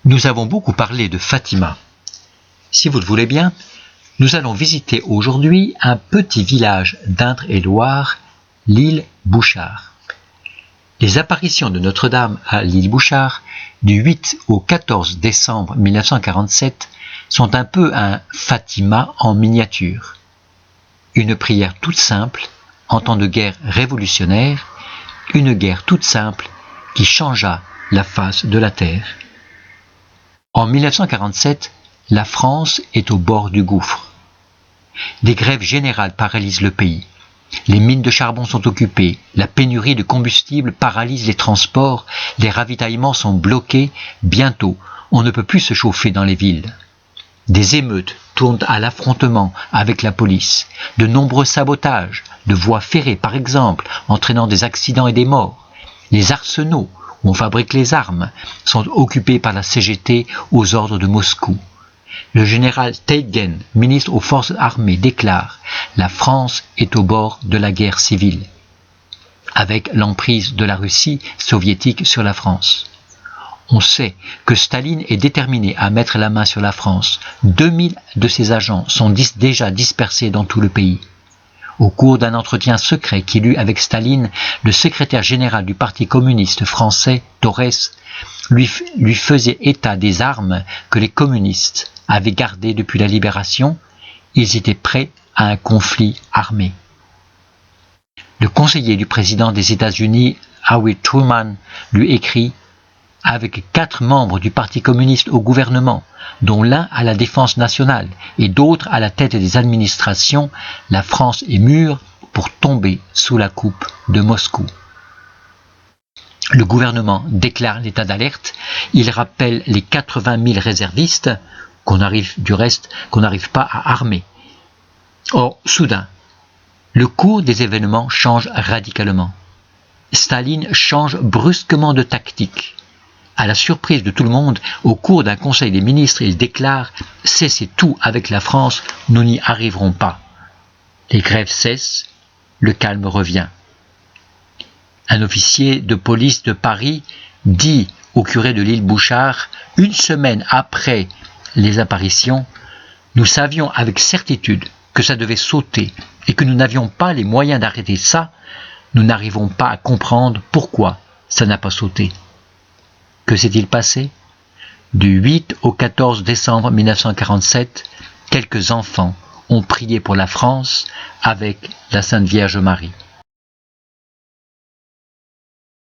Nous avons beaucoup parlé de Fatima. Si vous le voulez bien, nous allons visiter aujourd'hui un petit village d'Indre-et-Loire, l'île Bouchard. Les apparitions de Notre-Dame à l'île Bouchard du 8 au 14 décembre 1947 sont un peu un Fatima en miniature. Une prière toute simple en temps de guerre révolutionnaire, une guerre toute simple qui changea la face de la terre. En 1947, la France est au bord du gouffre. Des grèves générales paralysent le pays. Les mines de charbon sont occupées, la pénurie de combustible paralyse les transports, les ravitaillements sont bloqués, bientôt on ne peut plus se chauffer dans les villes. Des émeutes tournent à l'affrontement avec la police, de nombreux sabotages, de voies ferrées par exemple, entraînant des accidents et des morts. Les arsenaux où on fabrique les armes sont occupés par la CGT aux ordres de Moscou. Le général Teitgen, ministre aux forces armées, déclare « La France est au bord de la guerre civile » avec l'emprise de la Russie soviétique sur la France. On sait que Staline est déterminé à mettre la main sur la France. 2000 de ses agents sont déjà dispersés dans tout le pays. Au cours d'un entretien secret qu'il eut avec Staline, le secrétaire général du Parti communiste français, Torres, lui faisait état des armes que les communistes avaient gardées depuis la libération. Ils étaient prêts à un conflit armé. Le conseiller du président des États-Unis, Harry Truman, lui écrit « Avec 4 membres du Parti communiste au gouvernement, dont l'un à la défense nationale et d'autres à la tête des administrations, la France est mûre pour tomber sous la coupe de Moscou. » Le gouvernement déclare l'état d'alerte, il rappelle les 80 000 réservistes qu'on n'arrive pas à armer. Or, soudain, le cours des événements change radicalement. Staline change brusquement de tactique. À la surprise de tout le monde, au cours d'un conseil des ministres, il déclare « Cessez tout avec la France, nous n'y arriverons pas ». Les grèves cessent, le calme revient. Un officier de police de Paris dit au curé de l'île Bouchard, 1 semaine après les apparitions, « Nous savions avec certitude que ça devait sauter et que nous n'avions pas les moyens d'arrêter ça, nous n'arrivons pas à comprendre pourquoi ça n'a pas sauté. » Que s'est-il passé? Du 8 au 14 décembre 1947, quelques enfants ont prié pour la France avec la Sainte Vierge Marie.